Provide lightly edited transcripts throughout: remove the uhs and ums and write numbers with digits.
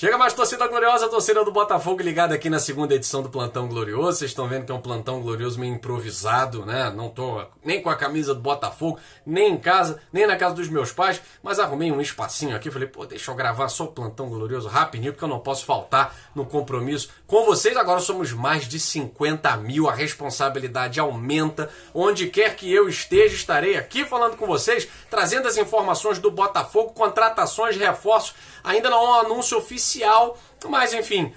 Chega mais, torcida gloriosa, torcida do Botafogo ligada aqui na segunda edição do Plantão Glorioso. Vocês estão vendo que é um Plantão Glorioso meio improvisado, né? Não tô nem com a camisa do Botafogo, nem em casa, nem na casa dos meus pais, mas arrumei um espacinho aqui. Falei, pô, deixa eu gravar só o Plantão Glorioso rapidinho, porque eu não posso faltar no compromisso com vocês. Agora somos mais de 50 mil, a responsabilidade aumenta. Onde quer que eu esteja, estarei aqui falando com vocês, trazendo as informações do Botafogo, contratações, reforços. Ainda não há um anúncio oficial, mas enfim,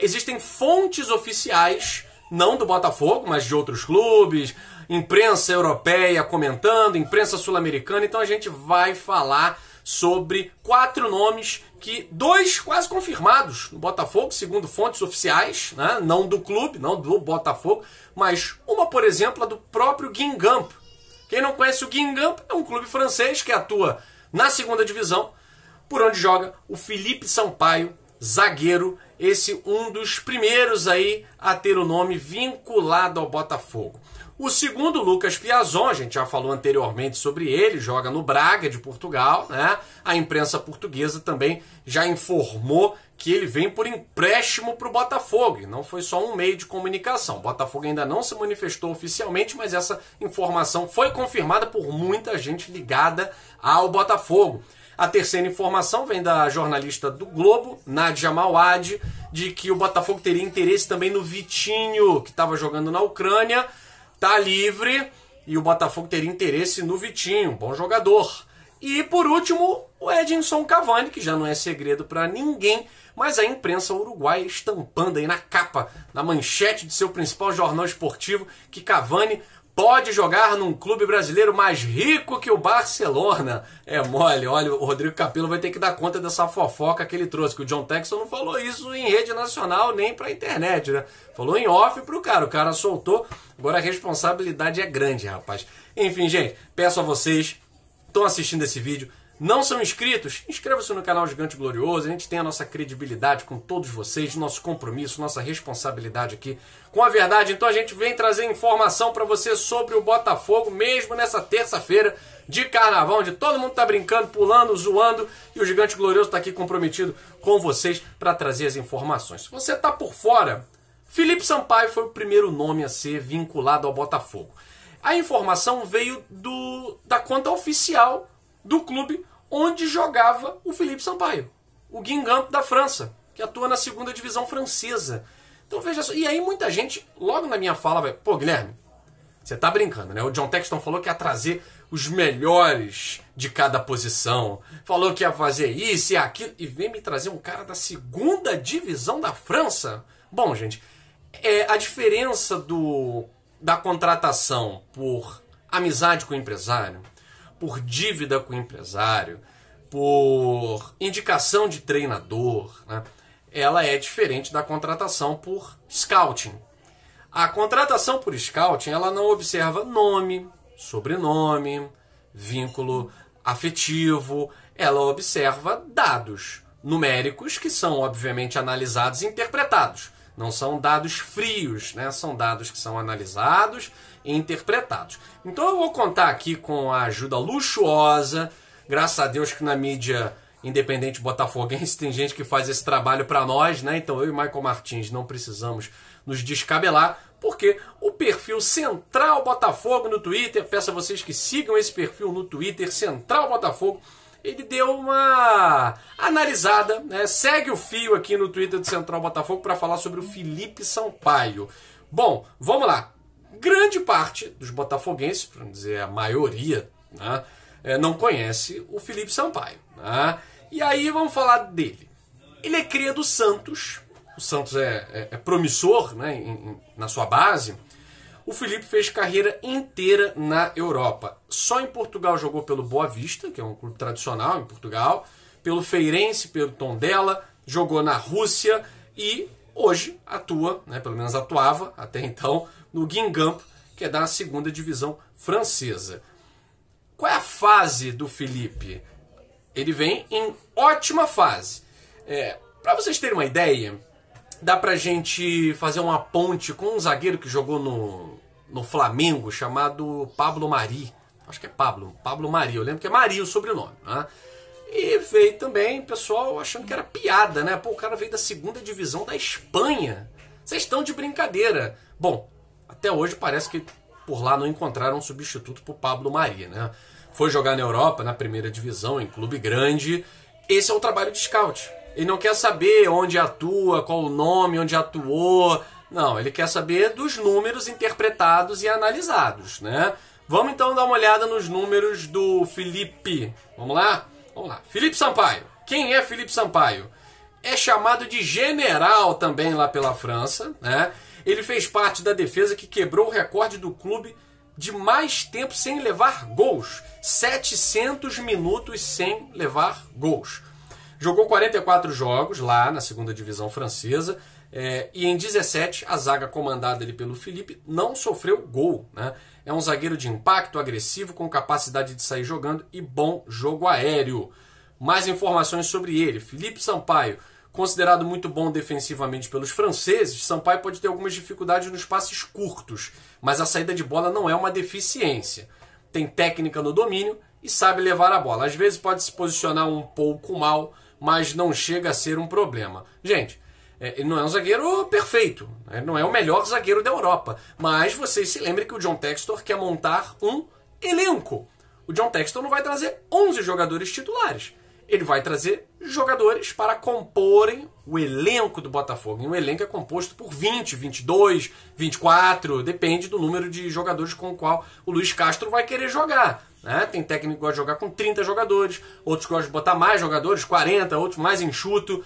existem fontes oficiais, não do Botafogo, mas de outros clubes, imprensa europeia comentando, imprensa sul-americana, então a gente vai falar sobre 4 nomes, que 2 quase confirmados no Botafogo, segundo fontes oficiais, né? Não do clube, não do Botafogo, mas uma, por exemplo, a do próprio Guingamp. Quem não conhece o Guingamp é um clube francês que atua na segunda divisão, por onde joga o Felipe Sampaio, zagueiro, esse um dos primeiros aí a ter o nome vinculado ao Botafogo. O segundo, Lucas Piazon, a gente já falou anteriormente sobre ele, joga no Braga de Portugal, né? A imprensa portuguesa também já informou que ele vem por empréstimo para o Botafogo, e não foi só um meio de comunicação. O Botafogo ainda não se manifestou oficialmente, mas essa informação foi confirmada por muita gente ligada ao Botafogo. A terceira informação vem da jornalista do Globo, Nadia Mawad, de que o Botafogo teria interesse também no Vitinho, que estava jogando na Ucrânia, está livre, e o Botafogo teria interesse no Vitinho, bom jogador. E por último, o Edinson Cavani, que já não é segredo para ninguém, mas a imprensa uruguaia estampando aí na capa, na manchete de seu principal jornal esportivo, que Cavani pode jogar num clube brasileiro mais rico que o Barcelona. É mole, olha, o Rodrigo Capello vai ter que dar conta dessa fofoca que ele trouxe, que o John Texton não falou isso em rede nacional nem pra internet, né? Falou em off pro cara, o cara soltou, agora a responsabilidade é grande, rapaz. Enfim, gente, peço a vocês, estão assistindo esse vídeo, não são inscritos? Inscreva-se no canal Gigante Glorioso, a gente tem a nossa credibilidade com todos vocês, nosso compromisso, nossa responsabilidade aqui com a verdade. Então a gente vem trazer informação para você sobre o Botafogo, mesmo nessa terça-feira de carnaval, onde todo mundo tá brincando, pulando, zoando, e o Gigante Glorioso tá aqui comprometido com vocês para trazer as informações. Se você tá por fora, Felipe Sampaio foi o primeiro nome a ser vinculado ao Botafogo. A informação veio da conta oficial do clube onde jogava o Felipe Sampaio, o Guingamp da França, que atua na segunda divisão francesa. Então veja só, e aí muita gente, logo na minha fala, vai, pô, Guilherme, você tá brincando, né? O John Texton falou que ia trazer os melhores de cada posição, falou que ia fazer isso e aquilo, e vem me trazer um cara da segunda divisão da França? Bom, gente, a diferença da contratação por amizade com o empresário, por dívida com o empresário, por indicação de treinador, né? Ela é diferente da contratação por scouting. A contratação por scouting, ela não observa nome, sobrenome, vínculo afetivo, ela observa dados numéricos que são obviamente analisados e interpretados. Não são dados frios, né? São dados que são analisados e interpretados. Então eu vou contar aqui com a ajuda luxuosa, graças a Deus que na mídia independente botafoguense tem gente que faz esse trabalho para nós, né? Então eu e Michael Martins não precisamos nos descabelar, porque o perfil Central Botafogo no Twitter, peço a vocês que sigam esse perfil no Twitter, Central Botafogo, ele deu uma analisada, né? Segue o fio aqui no Twitter do Central Botafogo para falar sobre o Felipe Sampaio. Bom, vamos lá. Grande parte dos botafoguenses, para não dizer a maioria, né, não conhece o Felipe Sampaio, né? E aí vamos falar dele. Ele é cria do Santos. O Santos é promissor, né, na sua base. O Felipe fez carreira inteira na Europa. Só em Portugal jogou pelo Boa Vista, que é um clube tradicional em Portugal, pelo Feirense, pelo Tondela, jogou na Rússia e hoje atua, né, pelo menos atuava até então, no Guingamp, que é da segunda divisão francesa. Qual é a fase do Felipe? Ele vem em ótima fase. Para vocês terem uma ideia, dá pra gente fazer uma ponte com um zagueiro que jogou no Flamengo, chamado Pablo Mari. Acho que é Pablo Mari, eu lembro que é Mari o sobrenome, né? E veio também pessoal achando que era piada, né? Pô, o cara veio da segunda divisão da Espanha. Vocês estão de brincadeira. Bom, até hoje parece que por lá não encontraram um substituto pro Pablo Mari, né? Foi jogar na Europa, na primeira divisão, em clube grande. Esse é o trabalho de scout. Ele não quer saber onde atua, qual o nome, onde atuou. Não, ele quer saber dos números interpretados e analisados, né? Vamos então dar uma olhada nos números do Felipe. Vamos lá? Vamos lá. Felipe Sampaio. Quem é Felipe Sampaio? É chamado de general também lá pela França, né? Ele fez parte da defesa que quebrou o recorde do clube de mais tempo sem levar gols. 700 minutos sem levar gols. Jogou 44 jogos lá na segunda divisão francesa. E em 17, a zaga comandada ali pelo Felipe não sofreu gol, né? É um zagueiro de impacto, agressivo, com capacidade de sair jogando e bom jogo aéreo. Mais informações sobre ele. Felipe Sampaio, considerado muito bom defensivamente pelos franceses, Sampaio pode ter algumas dificuldades nos passes curtos, mas a saída de bola não é uma deficiência. Tem técnica no domínio e sabe levar a bola. Às vezes pode se posicionar um pouco mal, mas não chega a ser um problema. Gente, ele não é um zagueiro perfeito, né? Não é o melhor zagueiro da Europa, mas vocês se lembrem que o John Textor quer montar um elenco. O John Textor não vai trazer 11 jogadores titulares, ele vai trazer jogadores para comporem o elenco do Botafogo. E o elenco é composto por 20, 22, 24, depende do número de jogadores com o qual o Luiz Castro vai querer jogar, né? Tem técnico que gosta de jogar com 30 jogadores, outros gostam de botar mais jogadores, 40, outros mais enxuto.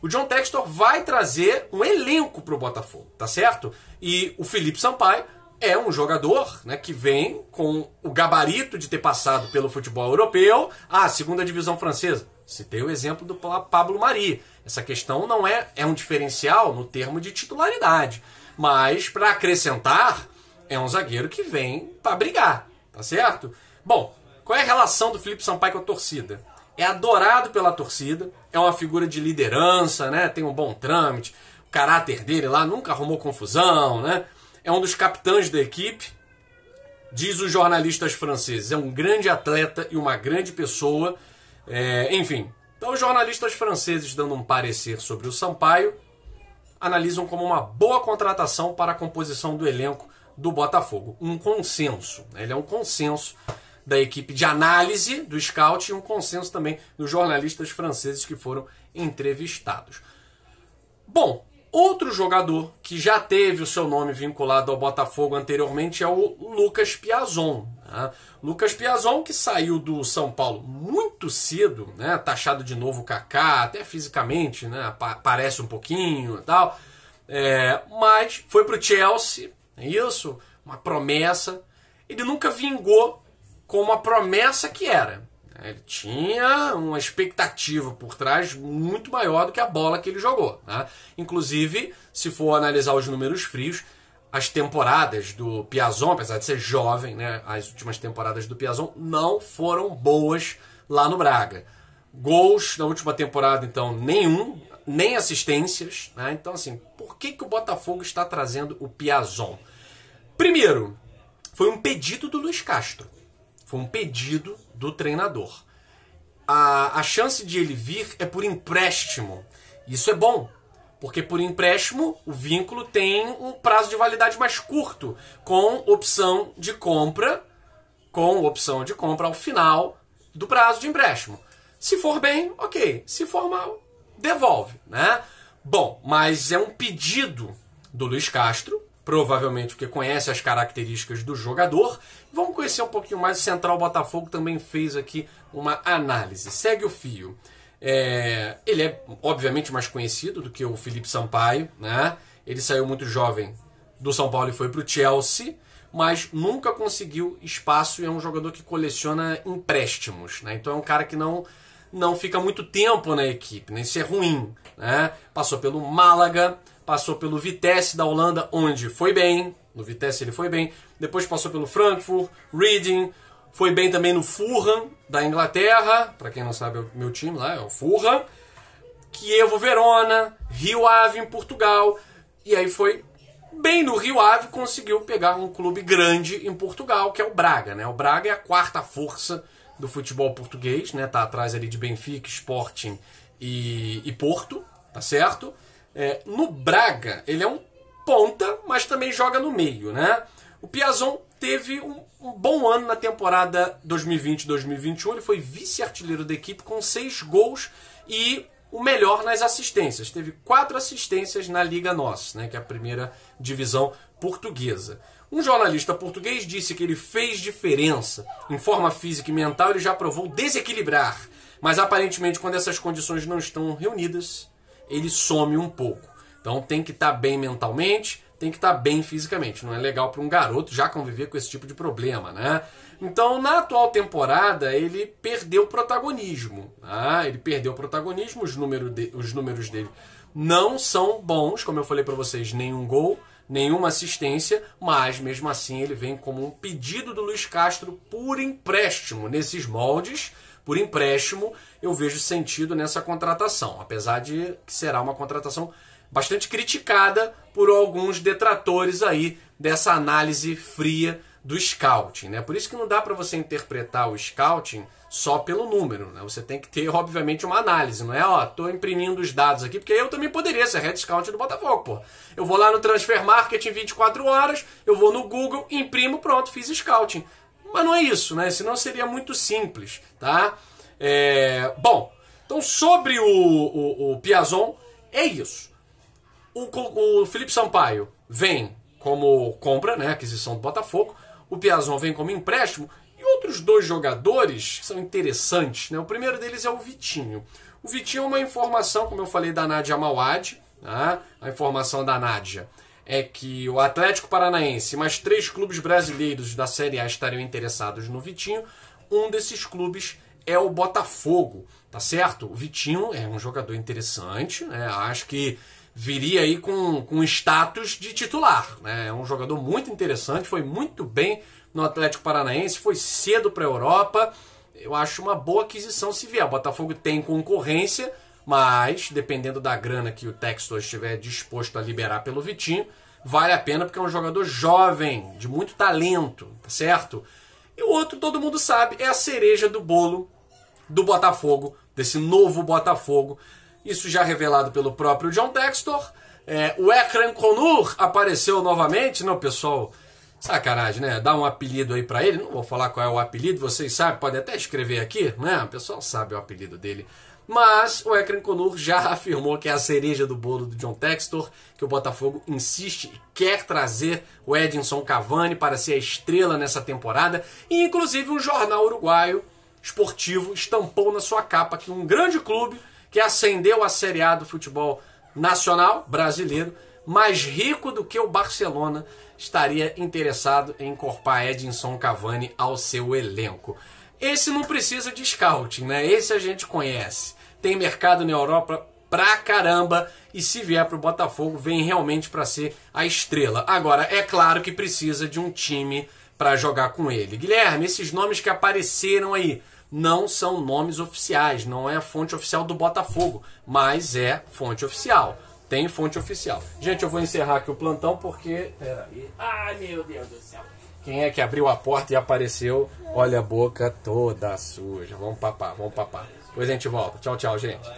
O John Textor vai trazer um elenco para o Botafogo, tá certo? E o Felipe Sampaio é um jogador, né, que vem com o gabarito de ter passado pelo futebol europeu, segunda divisão francesa. Citei o exemplo do Pablo Mari. Essa questão não é um diferencial no termo de titularidade, mas para acrescentar, é um zagueiro que vem para brigar, tá certo? Bom, qual é a relação do Felipe Sampaio com a torcida? É adorado pela torcida, é uma figura de liderança, né? Tem um bom trâmite, o caráter dele lá nunca arrumou confusão, né? É um dos capitães da equipe, diz os jornalistas franceses, é um grande atleta e uma grande pessoa, enfim. Então os jornalistas franceses, dando um parecer sobre o Sampaio, analisam como uma boa contratação para a composição do elenco do Botafogo. Um consenso, né? Ele é um consenso da equipe de análise do scout e um consenso também dos jornalistas franceses que foram entrevistados. Bom, outro jogador que já teve o seu nome vinculado ao Botafogo anteriormente é o Lucas Piazon, né? Lucas Piazon, que saiu do São Paulo muito cedo, né? Taxado de novo Kaká, até fisicamente, né? Parece um pouquinho e tal, mas foi para o Chelsea, é isso? Uma promessa. Ele nunca vingou como a promessa que era. Ele tinha uma expectativa por trás muito maior do que a bola que ele jogou, né? Inclusive, se for analisar os números frios, as temporadas do Piazon, apesar de ser jovem, né, as últimas temporadas do Piazon não foram boas lá no Braga. Gols na última temporada, então, nenhum, nem assistências, né? Então, assim, por que o Botafogo está trazendo o Piazon? Primeiro, foi um pedido do Luiz Castro. Foi um pedido do treinador. A chance de ele vir é por empréstimo. Isso é bom, porque por empréstimo o vínculo tem um prazo de validade mais curto, com opção de compra ao final do prazo de empréstimo. Se for bem, ok. Se for mal, devolve, né? Bom, mas é um pedido do Luiz Castro, provavelmente porque conhece as características do jogador. Vamos conhecer um pouquinho mais. O Central Botafogo também fez aqui uma análise. Segue o fio. Ele é obviamente mais conhecido do que o Felipe Sampaio, né? Ele saiu muito jovem do São Paulo e foi para o Chelsea, mas nunca conseguiu espaço e é um jogador que coleciona empréstimos, né? Então é um cara que não fica muito tempo na equipe, né? Isso é ruim, né? Passou pelo Málaga, passou pelo Vitesse da Holanda, onde foi bem. No Vitesse ele foi bem. Depois passou pelo Frankfurt, Reading. Foi bem também no Fulham da Inglaterra. Para quem não sabe, é o meu time lá, é o Fulham. Chievo Verona, Rio Ave em Portugal. E aí foi bem no Rio Ave, conseguiu pegar um clube grande em Portugal, que é o Braga, né? O Braga é a quarta força do futebol português, né? Tá atrás ali de Benfica, Sporting e Porto, tá certo? No Braga, ele é um ponta, mas também joga no meio, né? O Piazon teve um bom ano na temporada 2020-2021, ele foi vice-artilheiro da equipe com 6 gols e o melhor nas assistências. Teve 4 assistências na Liga NOS, né, que é a primeira divisão portuguesa. Um jornalista português disse que ele fez diferença. Em forma física e mental, ele já provou desequilibrar. Mas aparentemente, quando essas condições não estão reunidas, ele some um pouco. Então tem que estar bem mentalmente, tem que estar bem fisicamente. Não é legal para um garoto já conviver com esse tipo de problema, né? Então, na atual temporada, ele perdeu protagonismo. Tá? Ele perdeu protagonismo, os números dele não são bons, como eu falei para vocês, nenhum gol, nenhuma assistência, mas mesmo assim ele vem como um pedido do Luiz Castro por empréstimo. Nesses moldes, por empréstimo, eu vejo sentido nessa contratação, apesar de que será uma contratação bastante criticada por alguns detratores aí dessa análise fria do scouting, né? Por isso que não dá para você interpretar o scouting só pelo número, né? Você tem que ter, obviamente, uma análise, não é? Tô imprimindo os dados aqui, porque eu também poderia ser head scout do Botafogo, pô. Eu vou lá no Transfer Market em 24 horas, eu vou no Google, imprimo, pronto, fiz scouting. Mas não é isso, né? Senão seria muito simples, tá? Bom, então sobre o Piazon, é isso. O Felipe Sampaio vem como compra, né, aquisição do Botafogo. O Piazon vem como empréstimo. E outros 2 jogadores que são interessantes, né? O primeiro deles é o Vitinho. O Vitinho é uma informação, como eu falei, da Nádia Mauad. Tá? A informação da Nádia é que o Atlético Paranaense, mais 3 clubes brasileiros da Série A estariam interessados no Vitinho. Um desses clubes é o Botafogo, tá certo? O Vitinho é um jogador interessante, né? Acho que viria aí com status de titular, né? É um jogador muito interessante, foi muito bem no Atlético Paranaense, foi cedo para a Europa. Eu acho uma boa aquisição se vier. O Botafogo tem concorrência, mas dependendo da grana que o Textor estiver disposto a liberar pelo Vitinho, vale a pena porque é um jogador jovem, de muito talento, tá certo? E o outro, todo mundo sabe, é a cereja do bolo do Botafogo, desse novo Botafogo. Isso já revelado pelo próprio John Textor. O Ekran Konur apareceu novamente, não, pessoal? Sacanagem, né? Dá um apelido aí pra ele. Não vou falar qual é o apelido, vocês sabem, podem até escrever aqui, né? O pessoal sabe o apelido dele. Mas o Ekran Konur já afirmou que é a cereja do bolo do John Textor, que o Botafogo insiste e quer trazer o Edinson Cavani para ser a estrela nessa temporada. E inclusive um jornal uruguaio esportivo estampou na sua capa que um grande clube que ascendeu a Série A do futebol nacional brasileiro, mais rico do que o Barcelona, estaria interessado em incorporar Edinson Cavani ao seu elenco. Esse não precisa de scouting, né? Esse a gente conhece. Tem mercado na Europa pra caramba e se vier pro Botafogo, vem realmente para ser a estrela. Agora, é claro que precisa de um time para jogar com ele. Guilherme, esses nomes que apareceram aí não são nomes oficiais, não é a fonte oficial do Botafogo, mas é fonte oficial. Tem fonte oficial. Gente, eu vou encerrar aqui o plantão porque... Peraí. Ai, meu Deus do céu. Quem é que abriu a porta e apareceu? Olha a boca toda suja. Vamos papar, vamos papar. Depois a gente volta. Tchau, tchau, gente.